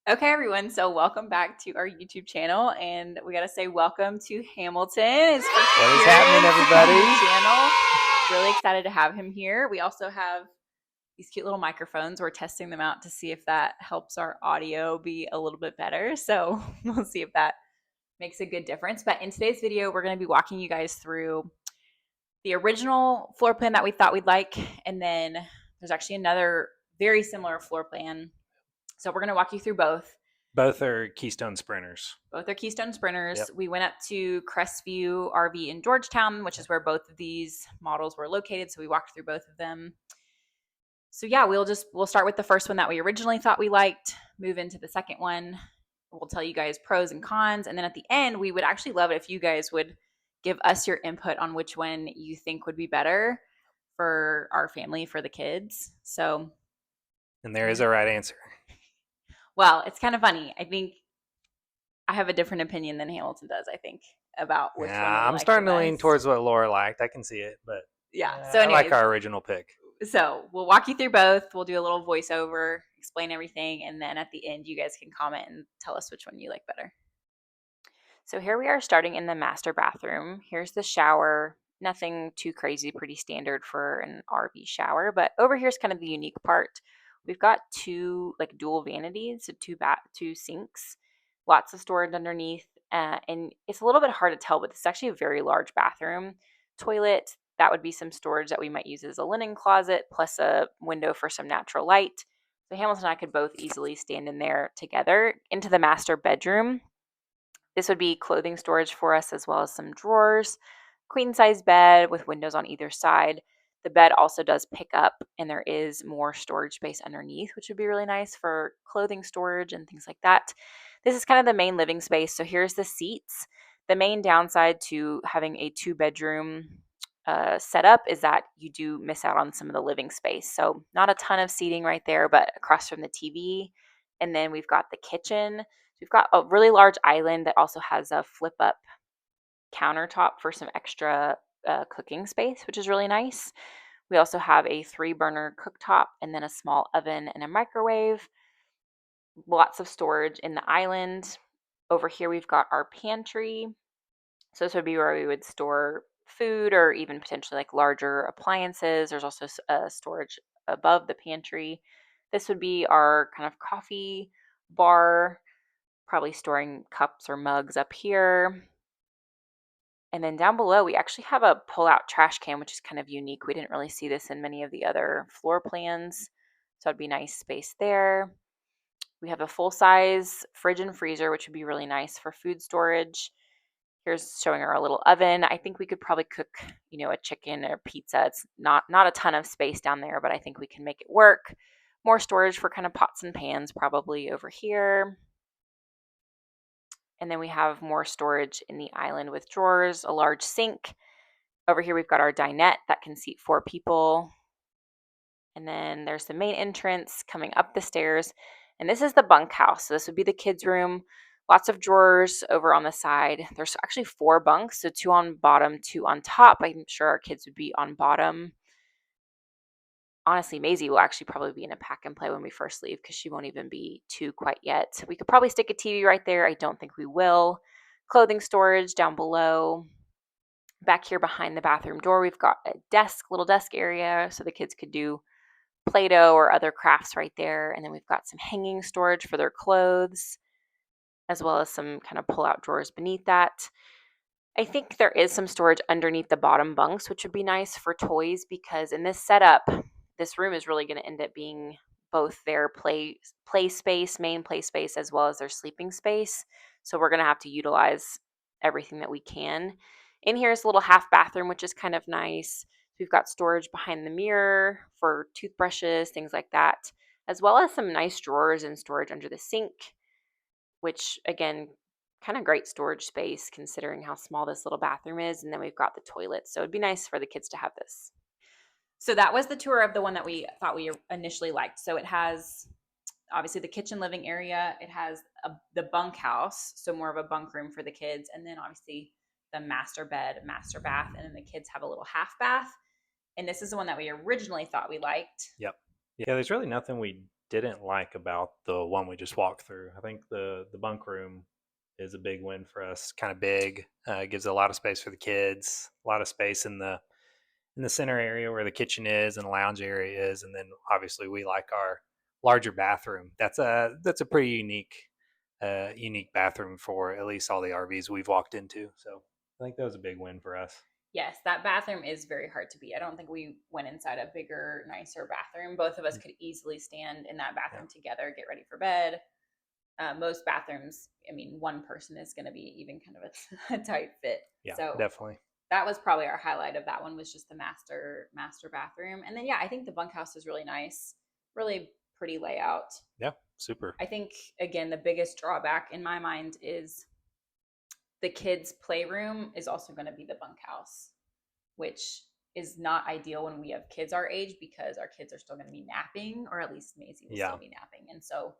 Okay, everyone. So welcome back to our YouTube channel, and we got to say welcome to Hamilton. His first What is appearance happening, on everybody? the channel. Really excited to have him here. We also have these cute little microphones. We're testing them out to see if that helps our audio be a little bit better. So we'll see if that makes a good difference. But in today's video, we're going to be walking you guys through the original floor plan that we thought we'd like, and then there's actually another very similar floor plan. So we're going to walk you through both. Both are Keystone Sprinters. Both are Keystone Sprinters. Yep. We went up to Crestview RV in Georgetown, which is where both of these models were located. So we walked through both of them. So yeah, we'll start with the first one that we originally thought we liked, move into the second one. We'll tell you guys pros and cons. And then at the end, we would actually love it if you guys would give us your input on which one you think would be better for our family, for the kids. So, And there is a right answer. well, it's kind of funny. I think I have a different opinion than Hamilton does, I think, about which one we I'm like starting the to lean best. towards what Laura liked. I can see it, but Yeah. So I like anyways, our original pick. so we'll walk you through both. We'll do a little voiceover, explain everything, and then at the end, you guys can comment and tell us which one you like better. So here we are starting in the master bathroom. Here's the shower. Nothing too crazy, pretty standard for an RV shower. But over here's kind of the unique part. We've got two like dual vanities, so two sinks, lots of storage underneath, and it's a little bit hard to tell, but it's actually a very large bathroom. Toilet, that would be some storage that we might use as a linen closet, plus a window for some natural light. So Hamilton and I could both easily stand in there together. Into the master bedroom. This would be clothing storage for us as well as some drawers, queen size bed with windows on either side. The bed also does pick up and there is more storage space underneath, which would be really nice for clothing storage and things like that. This is kind of the main living space. So here's the seats. The main downside to having a two-bedroom setup is that you do miss out on some of the living space. So not a ton of seating right there, but across from the TV. And then we've got the kitchen. We've got a really large island that also has a flip up countertop for some extra cooking space, which is really nice. We also have a 3-burner cooktop and then a small oven and a microwave. Lots of storage in the island. Over here, we've got our pantry. So this would be where we would store food or even potentially like larger appliances. There's also storage above the pantry. This would be our kind of coffee bar, probably storing cups or mugs up here. And then down below, we actually have a pull-out trash can, which is kind of unique. We didn't really see this in many of the other floor plans. So it'd be nice space there. We have a full-size fridge and freezer, which would be really nice for food storage. Here's showing our little oven. I think we could probably cook, a chicken or pizza. It's not a ton of space down there, but I think we can make it work. More storage for kind of pots and pans probably over here. And then we have more storage in the island with drawers, a large sink. Over here, we've got our dinette that can seat 4 people. And then there's the main entrance coming up the stairs. And this is the bunkhouse. So this would be the kids' room. Lots of drawers over on the side. There's actually 4 bunks, so 2 on bottom, 2 on top. I'm sure our kids would be on bottom. Honestly, Maisie will actually probably be in a pack and play when we first leave because she won't even be 2 quite yet. We could probably stick a TV right there. I don't think we will. Clothing storage down below. Back here behind the bathroom door, we've got a little desk area so the kids could do Play-Doh or other crafts right there. And then we've got some hanging storage for their clothes, as well as some kind of pull-out drawers beneath that. I think there is some storage underneath the bottom bunks, which would be nice for toys because in this setup, this room is really going to end up being both their main play space, as well as their sleeping space. So we're going to have to utilize everything that we can. In here is a little half bathroom, which is kind of nice. We've got storage behind the mirror for toothbrushes, things like that, as well as some nice drawers and storage under the sink, which again, kind of great storage space considering how small this little bathroom is. And then we've got the toilet. So it'd be nice for the kids to have this. So that was the tour of the one that we thought we initially liked. So it has obviously the kitchen living area. It has the bunkhouse, so more of a bunk room for the kids. And then obviously the master bed, master bath, and then the kids have a little half bath. And this is the one that we originally thought we liked. Yep. Yeah, there's really nothing we didn't like about the one we just walked through. I think the bunk room is a big win for us. Kind of big, gives a lot of space for the kids, a lot of space in the center area where the kitchen is and the lounge area is, and then obviously we like our larger bathroom. That's a pretty unique bathroom for at least all the RVs we've walked into. So I think that was a big win for us. Yes, that bathroom is very hard to beat. I don't think we went inside a bigger, nicer bathroom. Both of us could easily stand in that Yeah, bathroom together, get ready for bed. Most bathrooms, I mean, one person is going to be even kind of a tight fit. yeah, So definitely. that was probably our highlight of that one, was just the master bathroom. And then yeah, I think the bunkhouse is really nice, really pretty layout. Yeah, super. I think again the biggest drawback in my mind is the kids' playroom is also going to be the bunkhouse, which is not ideal when we have kids our age, because our kids are still going to be napping, or at least Maisie will Yeah, still be napping. And so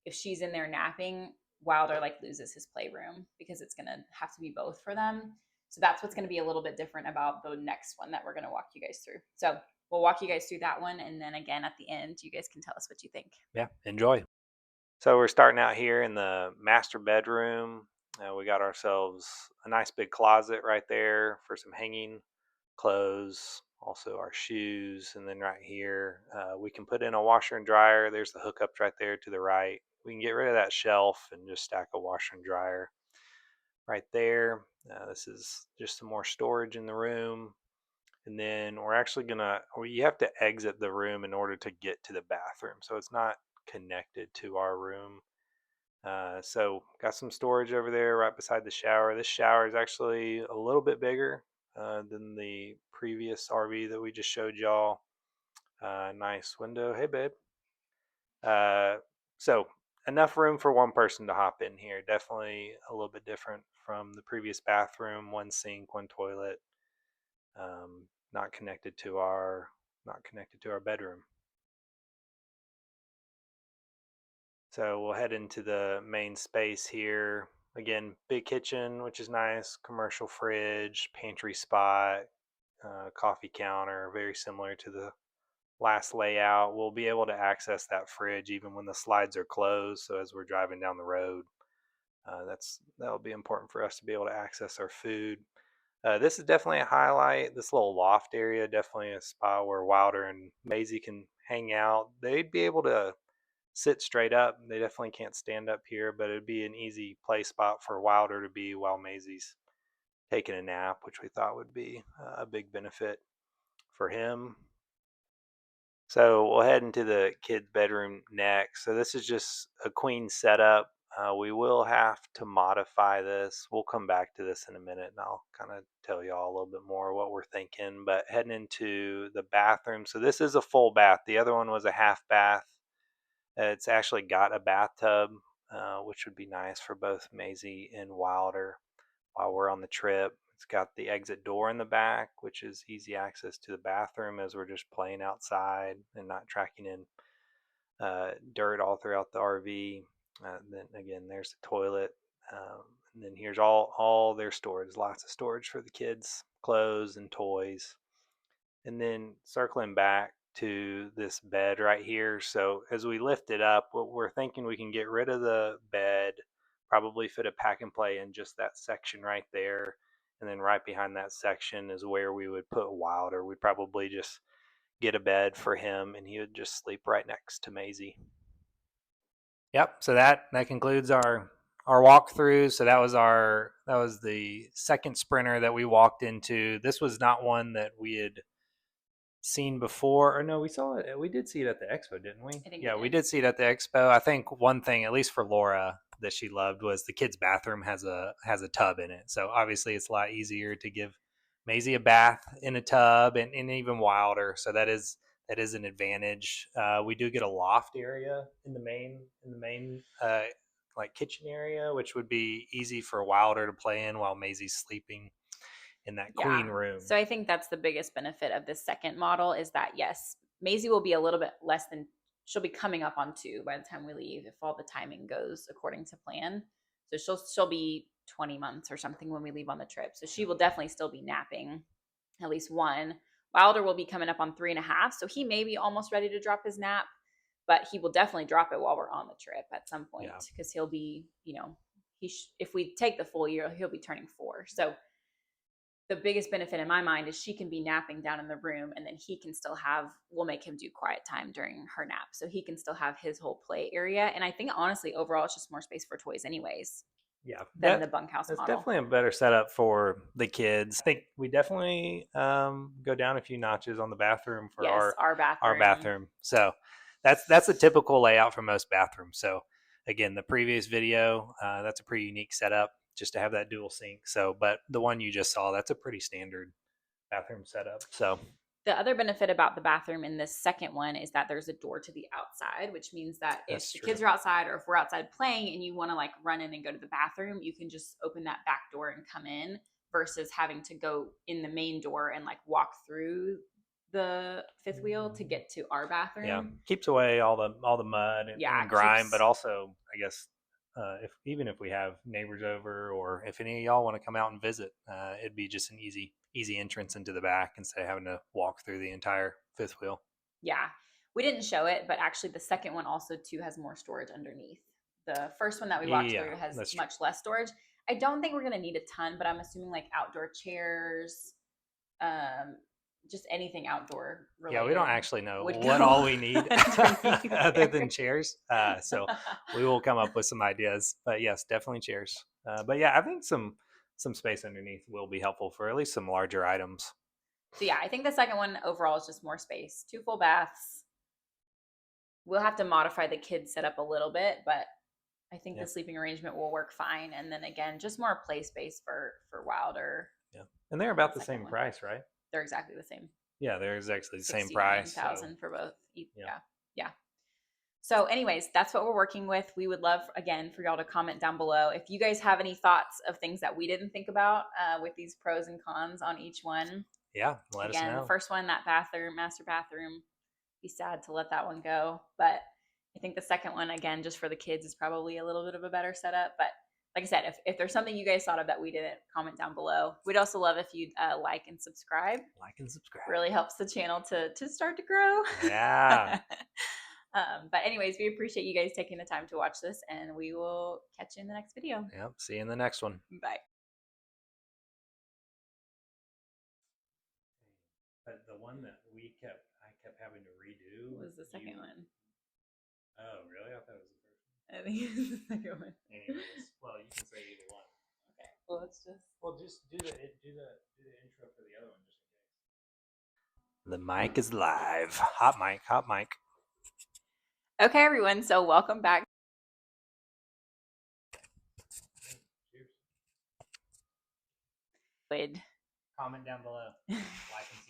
if she's in there napping, Wilder like loses his playroom, because it's going to have to be both for them. So that's what's going to be a little bit different about the next one that we're going to walk you guys through. So we'll walk you guys through that one, and then again at the end, you guys can tell us what you think. yeah, enjoy. So we're starting out here in the master bedroom. We got ourselves a nice big closet right there for some hanging clothes, also our shoes, and then right here we can put in a washer and dryer. There's the hookups right there to the right. We can get rid of that shelf and just stack a washer and dryer right there. This is just some more storage in the room. And then we're actually gonna, or you have to exit the room in order to get to the bathroom. So it's not connected to our room. So got some storage over there right beside the shower. This shower is actually a little bit bigger than the previous RV that we just showed y'all. Nice window. Hey, babe. Uh, so enough room for one person to hop in here. Definitely a little bit different from the previous bathroom. One sink, one toilet. Not connected to our bedroom. So we'll head into the main space here. Again, big kitchen, which is nice, commercial fridge, pantry spot, coffee counter, very similar to the last layout. We'll be able to access that fridge even when the slides are closed. So as we're driving down the road, that'll be important for us to be able to access our food. This is definitely a highlight. This little loft area, definitely a spot where Wilder and Maisie can hang out. They'd be able to sit straight up. They definitely can't stand up here, but it'd be an easy play spot for Wilder to be while Maisie's taking a nap, which we thought would be a big benefit for him. So we'll head into the kids' bedroom next. So this is just a queen setup. We will have to modify this. We'll come back to this in a minute, and I'll kind of tell y'all a little bit more what we're thinking. But heading into the bathroom. So this is a full bath. The other one was a half bath. It's actually got a bathtub, which would be nice for both Maisie and Wilder while we're on the trip. It's got the exit door in the back, which is easy access to the bathroom as we're just playing outside and not tracking in dirt all throughout the RV. Then again, there's the toilet. And then here's all their storage, lots of storage for the kids' clothes and toys. And then circling back to this bed right here. So as we lift it up, what we're thinking, we can get rid of the bed, probably fit a pack and play in just that section right there. And then right behind that section is where we would put Wilder. We'd probably just get a bed for him and he would just sleep right next to Maisie. Yep. So that concludes our walkthrough. So that was the second Sprinter that we walked into. This was not one that we had seen before, or no, we did see it at the expo, didn't we? I think Yeah, we we did. did see it at the expo. I think one thing, at least for Laura, that she loved was the kids bathroom has a tub in it, so obviously it's a lot easier to give Maisie a bath in a tub, and even Wilder, so that is an advantage. We do get a loft area in the main like kitchen area, which would be easy for Wilder to play in while Maisie's sleeping in that queen Yeah. room. So I think that's the biggest benefit of this second model, is that yes, Maisie will be a little bit less than, she'll be coming up on 2 by the time we leave, if all the timing goes according to plan. So she'll be 20 months or something when we leave on the trip. So she will definitely still be napping at least one. Wilder will be coming up on 3.5, so he may be almost ready to drop his nap. but he will definitely drop it while we're on the trip at some point Yeah. because he'll be, if we take the full year, he'll be turning 4. So the biggest benefit in my mind is she can be napping down in the room, and then we'll make him do quiet time during her nap. So he can still have his whole play area. And I think honestly, overall, it's just more space for toys anyways Yeah, than the bunkhouse that's model. definitely a better setup for the kids. I think we definitely go down a few notches on the bathroom for Yes, our our bathroom. bathroom. So that's a typical layout for most bathrooms. So again, the previous video, that's a pretty unique setup just to have that dual sink. So, but the one you just saw, that's a pretty standard bathroom setup. So The other benefit about the bathroom in this second one is that there's a door to the outside, which means that if that's the true. kids are outside or if we're outside playing and you want to like run in and go to the bathroom, you can just open that back door and come in versus having to go in the main door and like walk through the fifth wheel to get to our bathroom. Yeah, keeps away all the mud and grime, but also I guess if even if we have neighbors over or if any of y'all want to come out and visit, it'd be just an easy entrance into the back instead of having to walk through the entire fifth wheel. Yeah. We didn't show it, but actually the second one also too has more storage underneath. The first one that we walked Yeah, through has that's true. much less storage. I don't think we're going to need a ton, but I'm assuming like outdoor chairs, um, just anything outdoor related. Yeah, we don't actually know would what go all we need underneath other there. than chairs. So we will come up with some ideas. But yes, definitely chairs. But yeah, I think some space underneath will be helpful for at least some larger items. So yeah, I think the second one overall is just more space. 2 full baths. We'll have to modify the kids setup a little bit, but I think Yeah. the sleeping arrangement will work fine. And then again, just more play space for Wilder. Yeah, and they're about the same price, right? They're exactly the same. Yeah, they're exactly the same price. 69,000 So for both. yeah. Yeah. Yeah. So, anyways, that's what we're working with. We would love, again, for y'all to comment down below. If you guys have any thoughts of things that we didn't think about with these pros and cons on each one. Yeah, let us Again, know. the first one, that bathroom, master bathroom, be sad to let that one go. But I think the second one, again, just for the kids, is probably a little bit of a better setup. But like I said, if there's something you guys thought of that we didn't, comment down below. We'd also love if you'd like and subscribe. Like and subscribe. Really helps the channel to start to grow. Yeah. But anyways, we appreciate you guys taking the time to watch this, and we will catch you in the next video. Yep. See you in the next one. Bye. But the one that I kept having to redo What was the second one? Oh, really? I thought it was the first one. I think it's the second one. Anyways, well, you can say either one. Okay. Well, let's just. Well, just do the intro for the other one, just in case. The mic is live. Hot mic. Hot mic. Okay, everyone. So welcome back. Cheers. Comment down below. Like and subscribe.